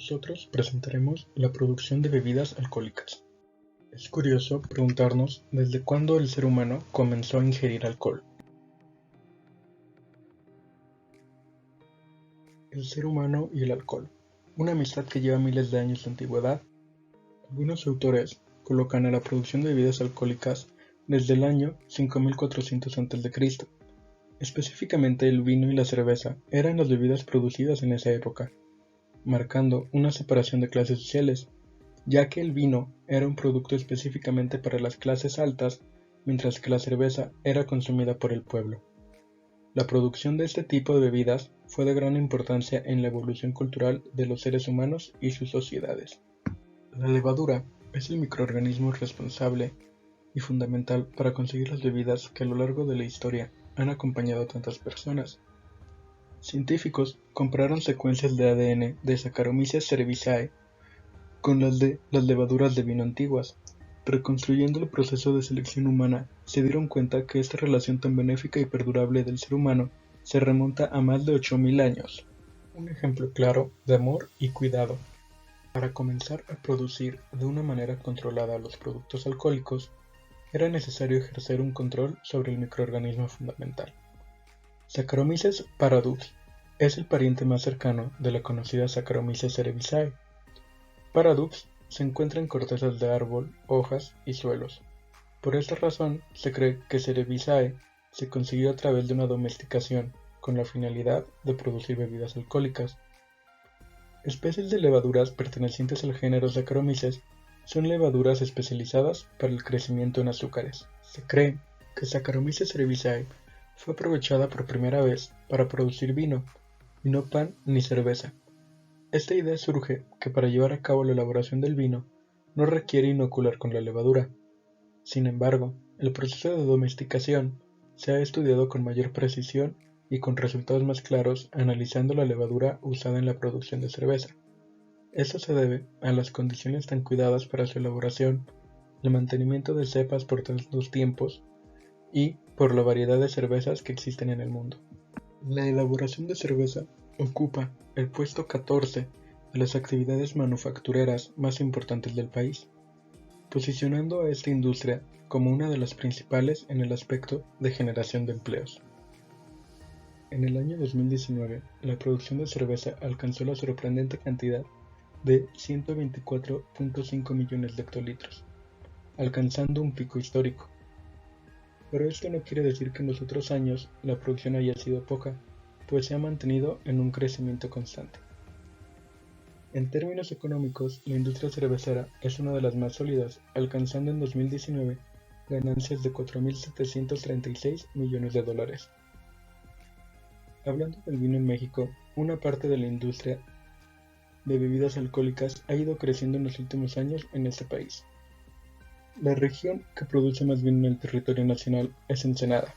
Nosotros presentaremos la producción de bebidas alcohólicas. Es curioso preguntarnos desde cuándo el ser humano comenzó a ingerir alcohol. El ser humano y el alcohol, una amistad que lleva miles de años de antigüedad. Algunos autores colocan a la producción de bebidas alcohólicas desde el año 5400 a.C. Específicamente el vino y la cerveza eran las bebidas producidas en esa época, marcando una separación de clases sociales, ya que el vino era un producto específicamente para las clases altas, mientras que la cerveza era consumida por el pueblo. La producción de este tipo de bebidas fue de gran importancia en la evolución cultural de los seres humanos y sus sociedades. La levadura es el microorganismo responsable y fundamental para conseguir las bebidas que a lo largo de la historia han acompañado a tantas personas. Científicos compararon secuencias de ADN de Saccharomyces cerevisiae con las de las levaduras de vino antiguas. Reconstruyendo el proceso de selección humana, se dieron cuenta que esta relación tan benéfica y perdurable del ser humano se remonta a más de 8000 años. Un ejemplo claro de amor y cuidado. Para comenzar a producir de una manera controlada los productos alcohólicos, era necesario ejercer un control sobre el microorganismo fundamental. Saccharomyces paradox es el pariente más cercano de la conocida Saccharomyces cerevisiae. Paradox se encuentra en cortezas de árbol, hojas y suelos. Por esta razón, se cree que Cerevisiae se consiguió a través de una domesticación con la finalidad de producir bebidas alcohólicas. Especies de levaduras pertenecientes al género Saccharomyces son levaduras especializadas para el crecimiento en azúcares. Se cree que Saccharomyces cerevisiae fue aprovechada por primera vez para producir vino, y no pan ni cerveza. Esta idea surge que para llevar a cabo la elaboración del vino no requiere inocular con la levadura. Sin embargo, el proceso de domesticación se ha estudiado con mayor precisión y con resultados más claros analizando la levadura usada en la producción de cerveza. Esto se debe a las condiciones tan cuidadas para su elaboración, el mantenimiento de cepas por tantos tiempos y por la variedad de cervezas que existen en el mundo. La elaboración de cerveza ocupa el puesto 14 de las actividades manufactureras más importantes del país, posicionando a esta industria como una de las principales en el aspecto de generación de empleos. En el año 2019, la producción de cerveza alcanzó la sorprendente cantidad de 124.5 millones de hectolitros, alcanzando un pico histórico. Pero esto no quiere decir que en los otros años la producción haya sido poca, pues se ha mantenido en un crecimiento constante. En términos económicos, la industria cervecera es una de las más sólidas, alcanzando en 2019 ganancias de 4.736 millones de dólares. Hablando del vino en México, una parte de la industria de bebidas alcohólicas ha ido creciendo en los últimos años en este país. La región que produce más vino en el territorio nacional es Ensenada,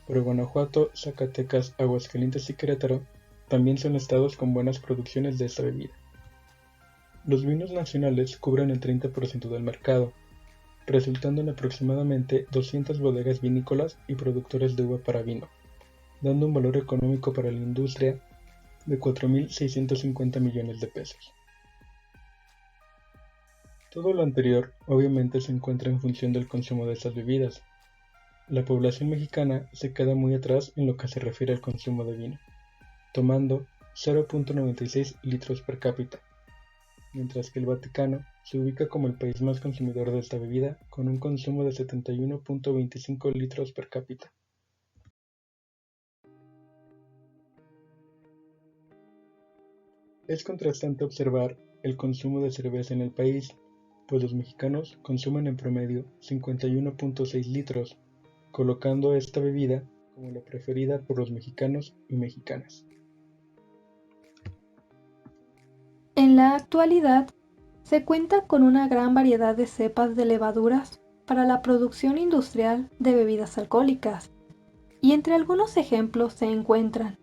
pero Guanajuato, Zacatecas, Aguascalientes y Querétaro también son estados con buenas producciones de esta bebida. Los vinos nacionales cubren el 30% del mercado, resultando en aproximadamente 200 bodegas vinícolas y productores de uva para vino, dando un valor económico para la industria de 4.650 millones de pesos. Todo lo anterior obviamente se encuentra en función del consumo de estas bebidas. La población mexicana se queda muy atrás en lo que se refiere al consumo de vino, tomando 0.96 litros per cápita, mientras que el Vaticano se ubica como el país más consumidor de esta bebida con un consumo de 71.25 litros per cápita. Es contrastante observar el consumo de cerveza en el país, pues los mexicanos consumen en promedio 51.6 litros, colocando esta bebida como la preferida por los mexicanos y mexicanas. En la actualidad, se cuenta con una gran variedad de cepas de levaduras para la producción industrial de bebidas alcohólicas, y entre algunos ejemplos se encuentran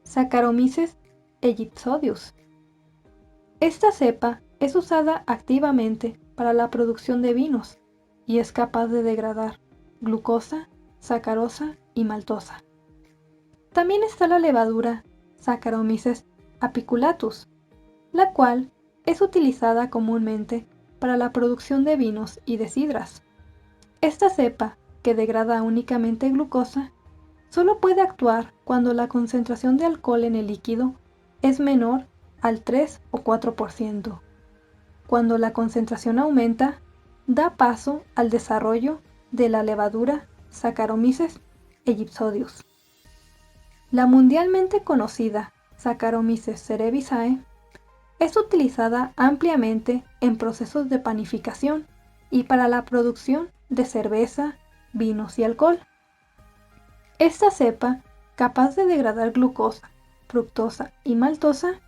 Saccharomyces elipsodius. Esta cepa es usada activamente para la producción de vinos y es capaz de degradar glucosa, sacarosa y maltosa. También está la levadura Saccharomyces apiculatus, la cual es utilizada comúnmente para la producción de vinos y de sidras. Esta cepa, que degrada únicamente glucosa, solo puede actuar cuando la concentración de alcohol en el líquido es menor al 3 o 4%. Cuando la concentración aumenta, da paso al desarrollo de la levadura Saccharomyces egyptiosus. La mundialmente conocida Saccharomyces cerevisiae es utilizada ampliamente en procesos de panificación y para la producción de cerveza, vinos y alcohol. Esta cepa, capaz de degradar glucosa, fructosa y maltosa,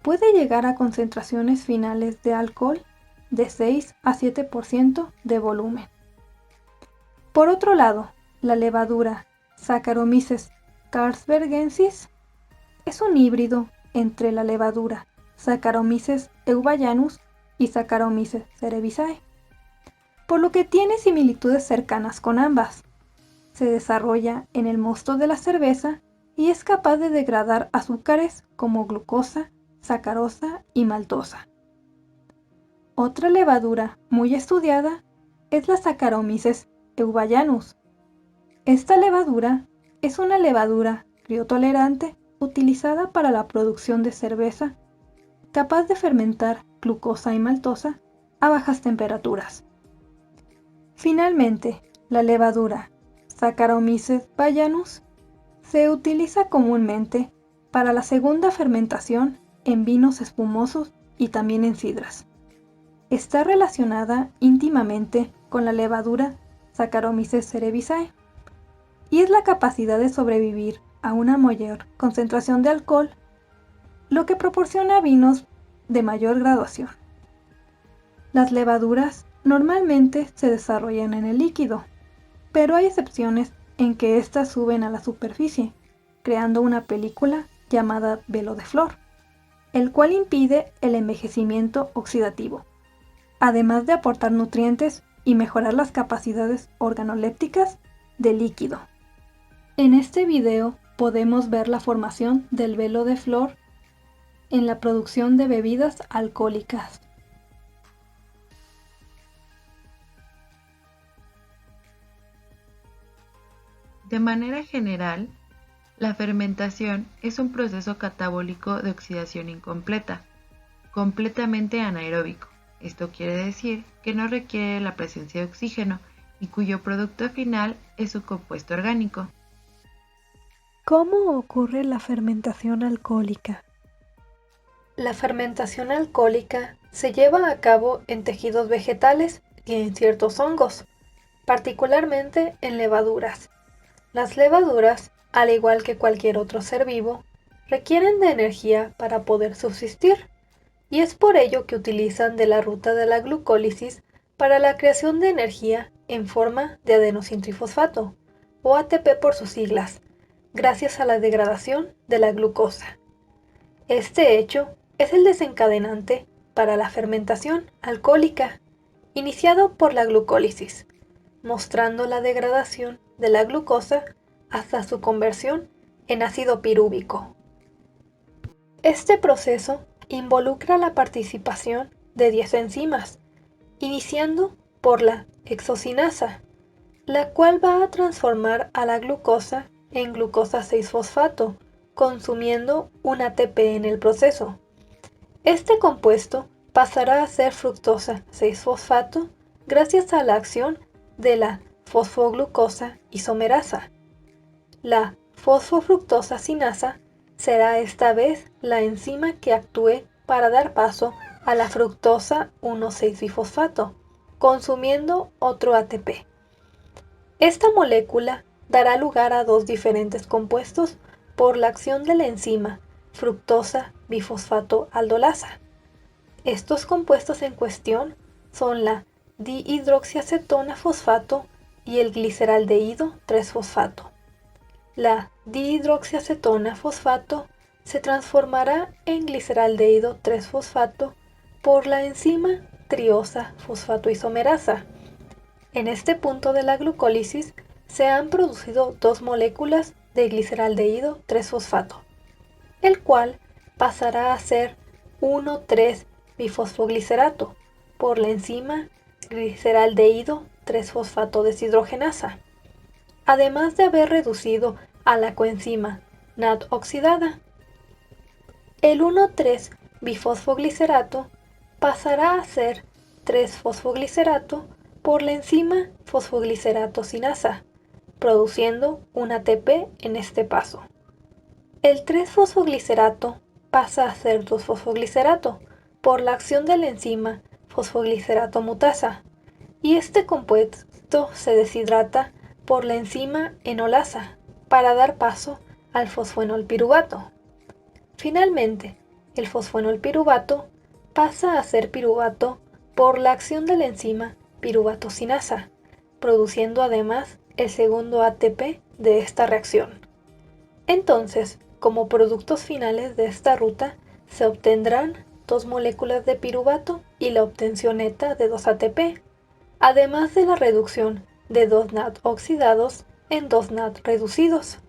puede llegar a concentraciones finales de alcohol de 6 a 7% de volumen. Por otro lado, la levadura Saccharomyces carlsbergensis es un híbrido entre la levadura Saccharomyces eubayanus y Saccharomyces cerevisiae, por lo que tiene similitudes cercanas con ambas. Se desarrolla en el mosto de la cerveza y es capaz de degradar azúcares como glucosa, sacarosa y maltosa. Otra levadura muy estudiada es la Saccharomyces eubayanus. Esta levadura es una levadura criotolerante utilizada para la producción de cerveza, capaz de fermentar glucosa y maltosa a bajas temperaturas. Finalmente, la levadura Saccharomyces bayanus se utiliza comúnmente para la segunda fermentación en vinos espumosos y también en sidras. Está relacionada íntimamente con la levadura Saccharomyces cerevisiae y es la capacidad de sobrevivir a una mayor concentración de alcohol, lo que proporciona vinos de mayor graduación. Las levaduras normalmente se desarrollan en el líquido, pero hay excepciones en que éstas suben a la superficie, creando una película llamada velo de flor, el cual impide el envejecimiento oxidativo, además de aportar nutrientes y mejorar las capacidades organolépticas del líquido. En este video podemos ver la formación del velo de flor en la producción de bebidas alcohólicas. De manera general, la fermentación es un proceso catabólico de oxidación incompleta, completamente anaeróbico. Esto quiere decir que no requiere la presencia de oxígeno y cuyo producto final es su compuesto orgánico. ¿Cómo ocurre la fermentación alcohólica? La fermentación alcohólica se lleva a cabo en tejidos vegetales y en ciertos hongos, particularmente en levaduras. Las levaduras, al igual que cualquier otro ser vivo, requieren de energía para poder subsistir, y es por ello que utilizan de la ruta de la glucólisis para la creación de energía en forma de adenosintrifosfato, o ATP por sus siglas, gracias a la degradación de la glucosa. Este hecho es el desencadenante para la fermentación alcohólica, iniciado por la glucólisis, mostrando la degradación de la glucosa hasta su conversión en ácido pirúvico. Este proceso involucra la participación de 10 enzimas, iniciando por la hexocinasa, la cual va a transformar a la glucosa en glucosa 6-fosfato, consumiendo un ATP en el proceso. Este compuesto pasará a ser fructosa 6-fosfato gracias a la acción de la fosfoglucosa isomerasa. La fosfofructosa sinasa será esta vez la enzima que actúe para dar paso a la fructosa 1,6-bifosfato, consumiendo otro ATP. Esta molécula dará lugar a dos diferentes compuestos por la acción de la enzima fructosa bifosfato aldolasa. Estos compuestos en cuestión son la dihidroxiacetona fosfato y el gliceraldehído 3-fosfato. La dihidroxiacetona fosfato se transformará en gliceraldehído 3-fosfato por la enzima triosa fosfatoisomerasa. En este punto de la glucólisis se han producido dos moléculas de gliceraldehído 3-fosfato, el cual pasará a ser 1,3 bifosfoglicerato por la enzima gliceraldehído 3-fosfato deshidrogenasa, además de haber reducido a la coenzima NAD oxidada. El 1,3-bifosfoglicerato pasará a ser 3-fosfoglicerato por la enzima fosfoglicerato sinasa, produciendo un ATP en este paso. El 3-fosfoglicerato pasa a ser 2-fosfoglicerato por la acción de la enzima fosfoglicerato mutasa, y este compuesto se deshidrata por la enzima enolasa para dar paso al fosfoenolpiruvato. Finalmente, el fosfoenolpiruvato pasa a ser piruvato por la acción de la enzima piruvatosinasa, produciendo además el segundo ATP de esta reacción. Entonces, como productos finales de esta ruta, se obtendrán 2 moléculas de piruvato y la obtención neta de 2 ATP, además de la reducción de 2 NAD oxidados en 2 NAD reducidos.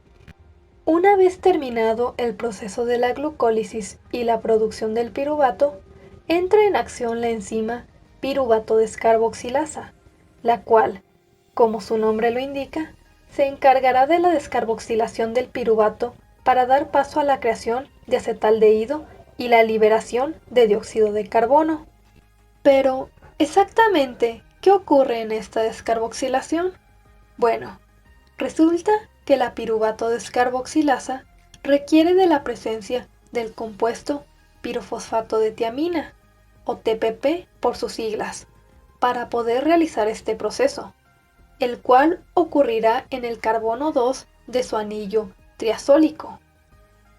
Una vez terminado el proceso de la glucólisis y la producción del piruvato, entra en acción la enzima piruvato descarboxilasa, la cual, como su nombre lo indica, se encargará de la descarboxilación del piruvato para dar paso a la creación de acetaldehído y la liberación de dióxido de carbono. Pero, exactamente, ¿qué ocurre en esta descarboxilación? Bueno, resulta que la piruvato descarboxilasa requiere de la presencia del compuesto pirofosfato de tiamina, o TPP por sus siglas, para poder realizar este proceso, el cual ocurrirá en el carbono 2 de su anillo triazólico.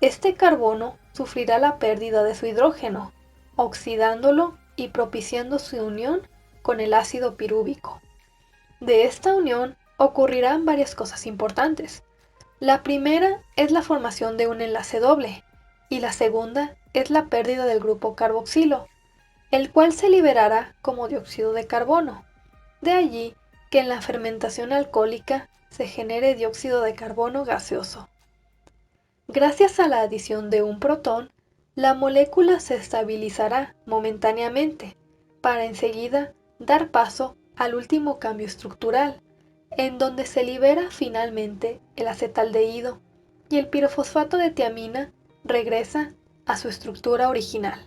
Este carbono sufrirá la pérdida de su hidrógeno, oxidándolo y propiciando su unión con el ácido pirúvico. De esta unión ocurrirán varias cosas importantes. La primera es la formación de un enlace doble, y la segunda es la pérdida del grupo carboxilo, el cual se liberará como dióxido de carbono. De allí que en la fermentación alcohólica se genere dióxido de carbono gaseoso. Gracias a la adición de un protón, la molécula se estabilizará momentáneamente, para enseguida dar paso al último cambio estructural, en donde se libera finalmente el acetaldehído y el pirofosfato de tiamina regresa a su estructura original.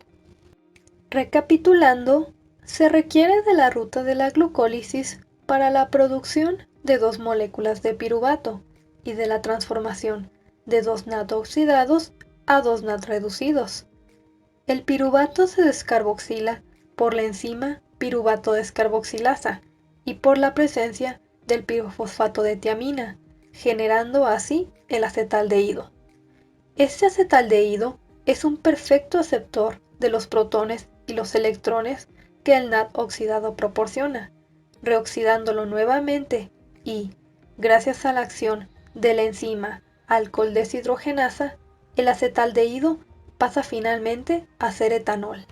Recapitulando, se requiere de la ruta de la glucólisis para la producción de 2 moléculas de piruvato y de la transformación de 2 NAD oxidados a 2 NAD reducidos. El piruvato se descarboxila por la enzima piruvato descarboxilasa y por la presencia del pirofosfato de tiamina, generando así el acetaldehído. Este acetaldehído es un perfecto aceptor de los protones y los electrones que el NAD oxidado proporciona, reoxidándolo nuevamente y, gracias a la acción de la enzima alcohol deshidrogenasa, el acetaldehído pasa finalmente a ser etanol.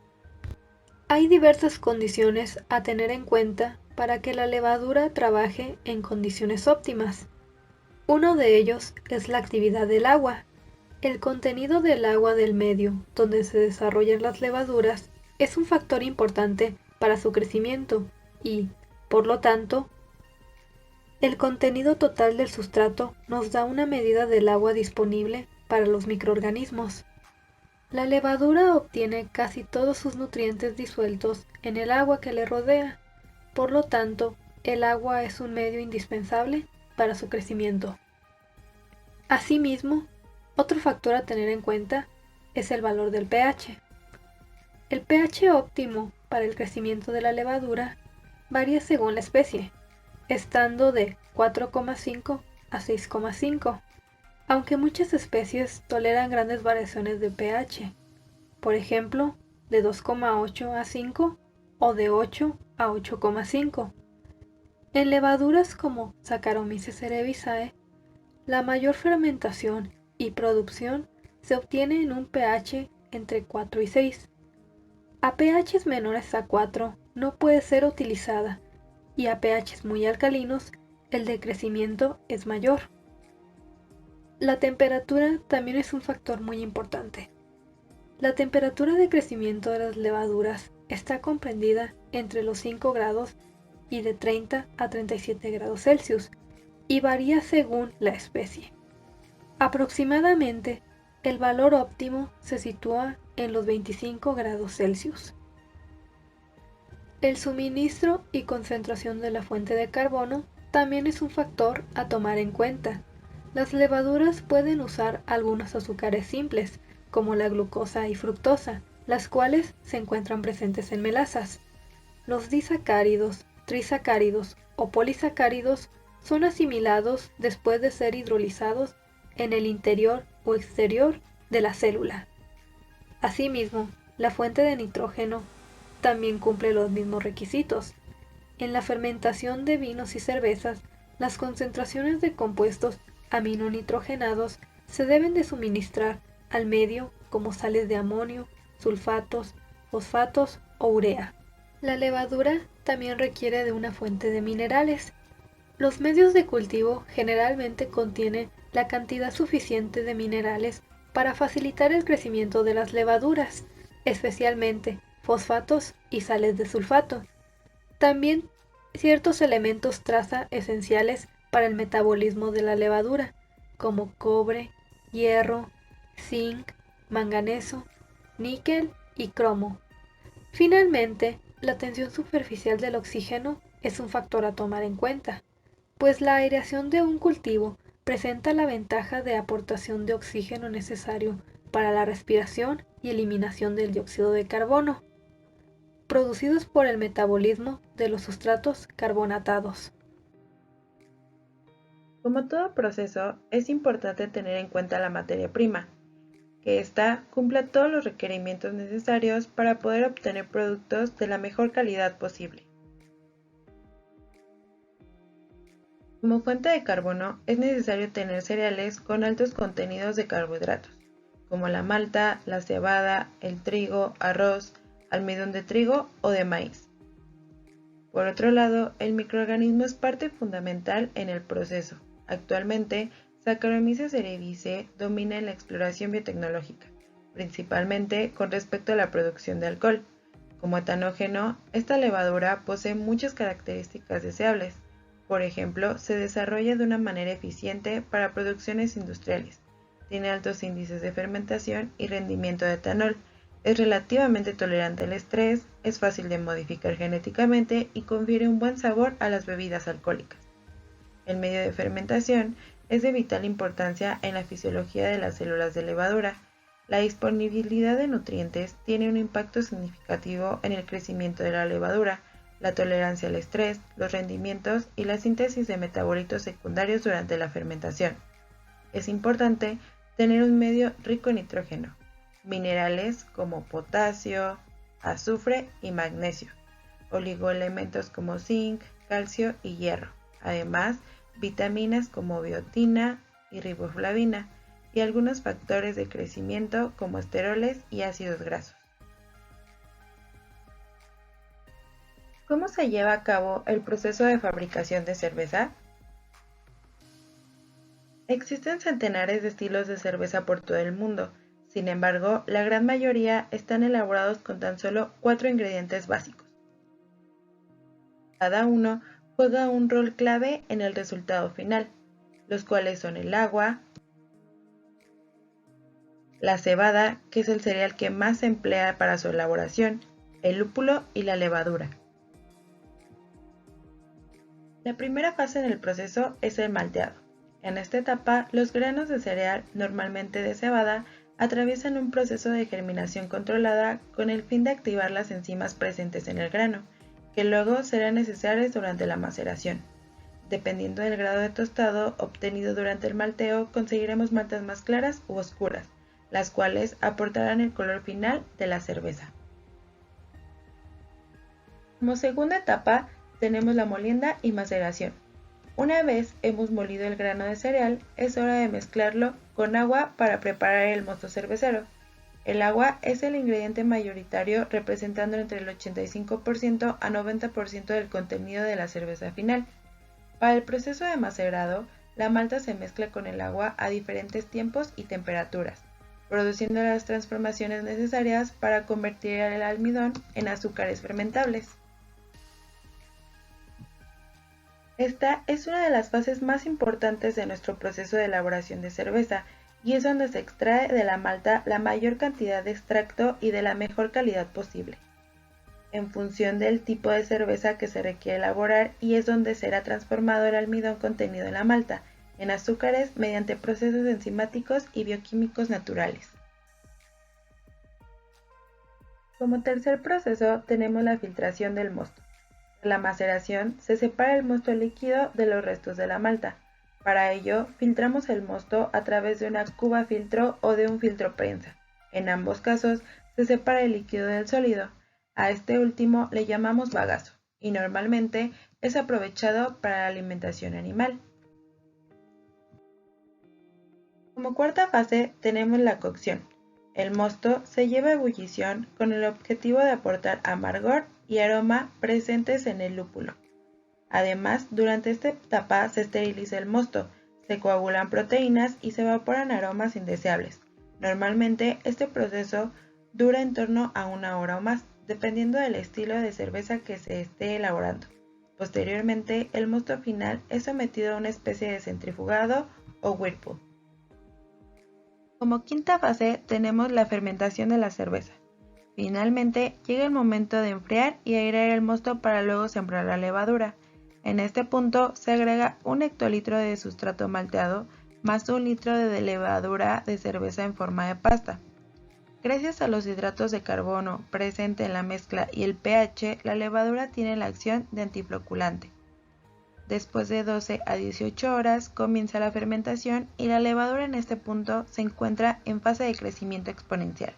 Hay diversas condiciones a tener en cuenta para que la levadura trabaje en condiciones óptimas. Uno de ellos es la actividad del agua. El contenido del agua del medio donde se desarrollan las levaduras es un factor importante para su crecimiento y, por lo tanto, el contenido total del sustrato nos da una medida del agua disponible para los microorganismos. La levadura obtiene casi todos sus nutrientes disueltos en el agua que le rodea, por lo tanto, el agua es un medio indispensable para su crecimiento. Asimismo, otro factor a tener en cuenta es el valor del pH. El pH óptimo para el crecimiento de la levadura varía según la especie, estando de 4,5 a 6,5, aunque muchas especies toleran grandes variaciones de pH, por ejemplo, de 2,8 a 5 o de 8 a 8,5. En levaduras como Saccharomyces cerevisiae, la mayor fermentación y producción se obtiene en un pH entre 4 y 6. A pHs menores a 4 no puede ser utilizada y a pHs muy alcalinos el decrecimiento es mayor. La temperatura también es un factor muy importante. La temperatura de crecimiento de las levaduras está comprendida entre los 5 grados y de 30 a 37 grados Celsius y varía según la especie. Aproximadamente, el valor óptimo se sitúa en los 25 grados Celsius. El suministro y concentración de la fuente de carbono también es un factor a tomar en cuenta. Las levaduras pueden usar algunos azúcares simples, como la glucosa y fructosa, las cuales se encuentran presentes en melazas. Los disacáridos, trisacáridos o polisacáridos son asimilados después de ser hidrolizados en el interior o exterior de la célula. Asimismo, la fuente de nitrógeno también cumple los mismos requisitos. En la fermentación de vinos y cervezas, las concentraciones de compuestos aminonitrogenados se deben de suministrar al medio como sales de amonio, sulfatos, fosfatos o urea. La levadura también requiere de una fuente de minerales. Los medios de cultivo generalmente contienen la cantidad suficiente de minerales para facilitar el crecimiento de las levaduras, especialmente fosfatos y sales de sulfato. También ciertos elementos traza esenciales para el metabolismo de la levadura, como cobre, hierro, zinc, manganeso, níquel y cromo. Finalmente, la tensión superficial del oxígeno es un factor a tomar en cuenta, pues la aireación de un cultivo presenta la ventaja de aportación de oxígeno necesario para la respiración y eliminación del dióxido de carbono, producidos por el metabolismo de los sustratos carbonatados. Como todo proceso, es importante tener en cuenta la materia prima, que ésta cumpla todos los requerimientos necesarios para poder obtener productos de la mejor calidad posible. Como fuente de carbono, es necesario tener cereales con altos contenidos de carbohidratos, como la malta, la cebada, el trigo, arroz, almidón de trigo o de maíz. Por otro lado, el microorganismo es parte fundamental en el proceso. Actualmente, Saccharomyces cerevisiae domina en la exploración biotecnológica, principalmente con respecto a la producción de alcohol. Como etanógeno, esta levadura posee muchas características deseables. Por ejemplo, se desarrolla de una manera eficiente para producciones industriales, tiene altos índices de fermentación y rendimiento de etanol, es relativamente tolerante al estrés, es fácil de modificar genéticamente y confiere un buen sabor a las bebidas alcohólicas. El medio de fermentación es de vital importancia en la fisiología de las células de levadura. La disponibilidad de nutrientes tiene un impacto significativo en el crecimiento de la levadura, la tolerancia al estrés, los rendimientos y la síntesis de metabolitos secundarios durante la fermentación. Es importante tener un medio rico en nitrógeno, minerales como potasio, azufre y magnesio, oligoelementos como zinc, calcio y hierro, además vitaminas como biotina y riboflavina y algunos factores de crecimiento como esteroles y ácidos grasos. ¿Cómo se lleva a cabo el proceso de fabricación de cerveza? Existen centenares de estilos de cerveza por todo el mundo. Sin embargo, la gran mayoría están elaborados con tan solo 4 ingredientes básicos. Cada uno juega un rol clave en el resultado final, los cuales son el agua, la cebada, que es el cereal que más se emplea para su elaboración, el lúpulo y la levadura. La primera fase en el proceso es el malteado. En esta etapa, los granos de cereal, normalmente de cebada, atraviesan un proceso de germinación controlada con el fin de activar las enzimas presentes en el grano, que luego serán necesarias durante la maceración. Dependiendo del grado de tostado obtenido durante el malteo, conseguiremos maltas más claras u oscuras, las cuales aportarán el color final de la cerveza. Como segunda etapa, tenemos la molienda y maceración. Una vez hemos molido el grano de cereal, es hora de mezclarlo con agua para preparar el mosto cervecero. El agua es el ingrediente mayoritario, representando entre el 85% a 90% del contenido de la cerveza final. Para el proceso de macerado, la malta se mezcla con el agua a diferentes tiempos y temperaturas. produciendo las transformaciones necesarias para convertir el almidón en azúcares fermentables. Esta es una de las fases más importantes de nuestro proceso de elaboración de cerveza y es donde se extrae de la malta la mayor cantidad de extracto y de la mejor calidad posible, en función del tipo de cerveza que se requiere elaborar, y es donde será transformado el almidón contenido en la malta en azúcares mediante procesos enzimáticos y bioquímicos naturales. Como tercer proceso tenemos la filtración del mosto. En la maceración se separa el mosto líquido de los restos de la malta. Para ello, filtramos el mosto a través de una cuba filtro o de un filtro prensa. En ambos casos, se separa el líquido del sólido. A este último le llamamos bagazo y normalmente es aprovechado para la alimentación animal. Como cuarta fase tenemos la cocción. El mosto se lleva a ebullición con el objetivo de aportar amargor y aroma presentes en el lúpulo. Además, durante esta etapa se esteriliza el mosto, se coagulan proteínas y se evaporan aromas indeseables. Normalmente este proceso dura en torno a 1 hora o más, dependiendo del estilo de cerveza que se esté elaborando. Posteriormente, el mosto final es sometido a una especie de centrifugado o whirlpool. Como quinta fase tenemos la fermentación de la cerveza. Finalmente llega el momento de enfriar y airear el mosto para luego sembrar la levadura. En este punto se agrega 1 hectolitro de sustrato malteado más 1 litro de levadura de cerveza en forma de pasta. Gracias a los hidratos de carbono presente en la mezcla y el pH, la levadura tiene la acción de antifloculante. Después de 12 a 18 horas comienza la fermentación y la levadura en este punto se encuentra en fase de crecimiento exponencial.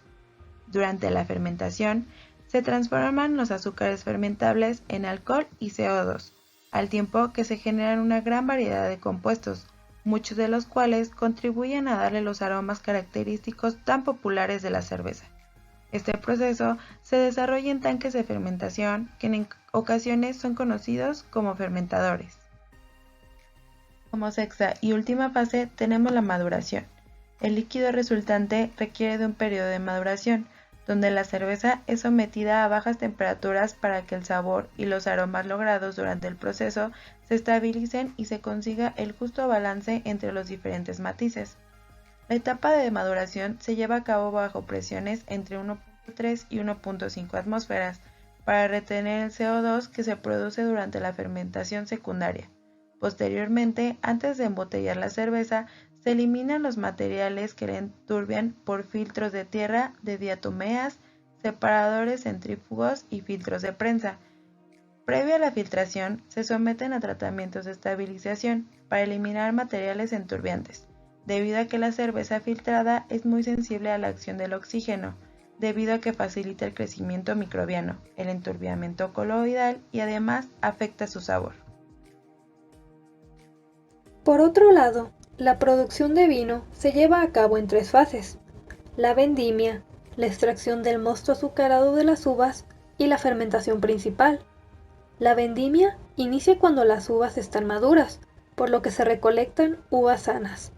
Durante la fermentación se transforman los azúcares fermentables en alcohol y CO2, al tiempo que se generan una gran variedad de compuestos, muchos de los cuales contribuyen a darle los aromas característicos tan populares de la cerveza. Este proceso se desarrolla en tanques de fermentación que en ocasiones son conocidos como fermentadores. Como sexta y última fase tenemos la maduración. El líquido resultante requiere de un periodo de maduración, donde la cerveza es sometida a bajas temperaturas para que el sabor y los aromas logrados durante el proceso se estabilicen y se consiga el justo balance entre los diferentes matices. La etapa de maduración se lleva a cabo bajo presiones entre 1.3 y 1.5 atmósferas para retener el CO2 que se produce durante la fermentación secundaria. Posteriormente, antes de embotellar la cerveza, se eliminan los materiales que la enturbian por filtros de tierra, de diatomeas, separadores centrífugos y filtros de prensa. Previo a la filtración, se someten a tratamientos de estabilización para eliminar materiales enturbiantes, debido a que la cerveza filtrada es muy sensible a la acción del oxígeno, debido a que facilita el crecimiento microbiano, el enturbiamiento coloidal y además afecta su sabor. Por otro lado, la producción de vino se lleva a cabo en 3 fases: la vendimia, la extracción del mosto azucarado de las uvas y la fermentación principal. La vendimia inicia cuando las uvas están maduras, por lo que se recolectan uvas sanas.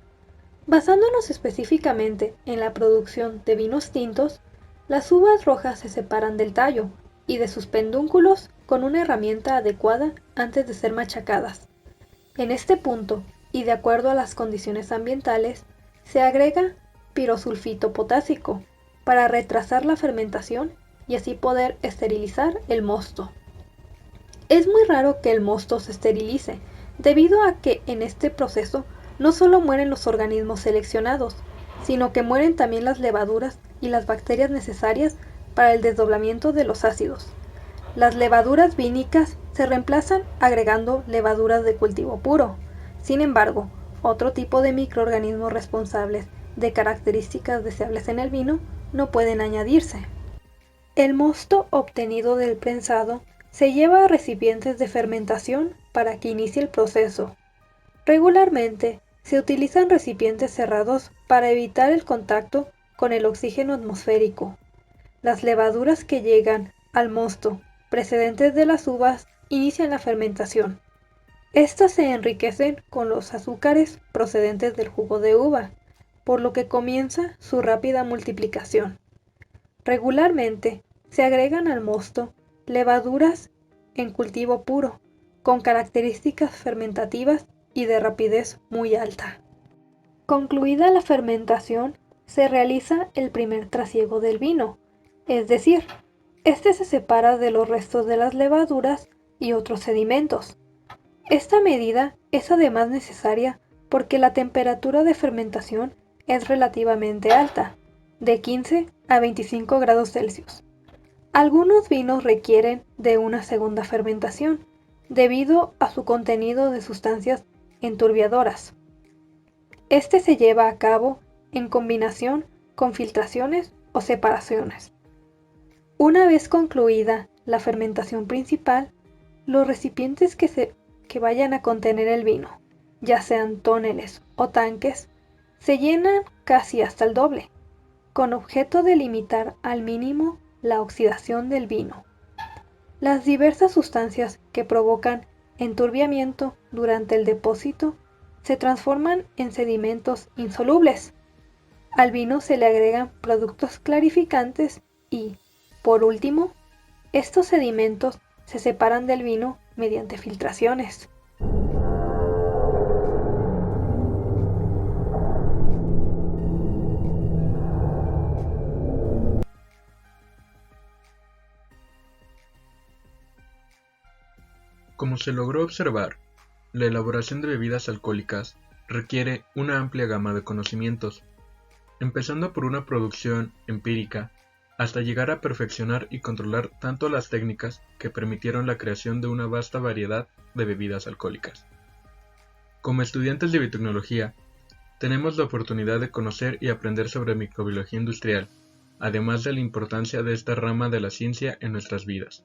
Basándonos específicamente en la producción de vinos tintos, las uvas rojas se separan del tallo y de sus pedúnculos con una herramienta adecuada antes de ser machacadas. En este punto, y de acuerdo a las condiciones ambientales, se agrega pirosulfito potásico para retrasar la fermentación y así poder esterilizar el mosto. Es muy raro que el mosto se esterilice, debido a que en este proceso no solo mueren los organismos seleccionados, sino que mueren también las levaduras y las bacterias necesarias para el desdoblamiento de los ácidos. Las levaduras vínicas se reemplazan agregando levaduras de cultivo puro. Sin embargo, otro tipo de microorganismos responsables de características deseables en el vino no pueden añadirse. El mosto obtenido del prensado se lleva a recipientes de fermentación para que inicie el proceso. Regularmente, se utilizan recipientes cerrados para evitar el contacto con el oxígeno atmosférico. Las levaduras que llegan al mosto precedentes de las uvas inician la fermentación. Estas se enriquecen con los azúcares procedentes del jugo de uva. por lo que comienza su rápida multiplicación. Regularmente se agregan al mosto levaduras en cultivo puro, con características fermentativas y de rapidez muy alta. Concluida la fermentación, se realiza el primer trasiego del vino, es decir, este se separa de los restos de las levaduras y otros sedimentos. Esta medida es además necesaria porque la temperatura de fermentación es relativamente alta, de 15 a 25 grados Celsius. Algunos vinos requieren de una segunda fermentación, debido a su contenido de sustancias enturbiadoras. Este se lleva a cabo en combinación con filtraciones o separaciones. Una vez concluida la fermentación principal, los recipientes que vayan a contener el vino, ya sean tóneles o tanques, se llenan casi hasta el doble, con objeto de limitar al mínimo la oxidación del vino. Las diversas sustancias que provocan enturbiamiento durante el depósito se transforman en sedimentos insolubles. Al vino se le agregan productos clarificantes y, por último, estos sedimentos se separan del vino mediante filtraciones. Como se logró observar, la elaboración de bebidas alcohólicas requiere una amplia gama de conocimientos, empezando por una producción empírica, hasta llegar a perfeccionar y controlar tanto las técnicas que permitieron la creación de una vasta variedad de bebidas alcohólicas. Como estudiantes de biotecnología, tenemos la oportunidad de conocer y aprender sobre microbiología industrial, además de la importancia de esta rama de la ciencia en nuestras vidas.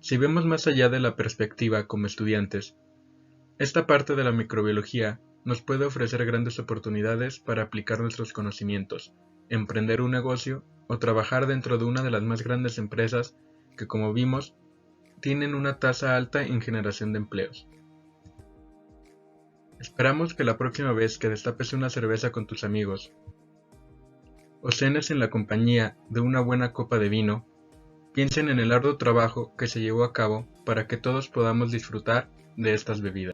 Si vemos más allá de la perspectiva como estudiantes, esta parte de la microbiología nos puede ofrecer grandes oportunidades para aplicar nuestros conocimientos, emprender un negocio o trabajar dentro de una de las más grandes empresas que, como vimos, tienen una tasa alta en generación de empleos. Esperamos que la próxima vez que destapes una cerveza con tus amigos o cenes en la compañía de una buena copa de vino, piensen en el arduo trabajo que se llevó a cabo para que todos podamos disfrutar de estas bebidas.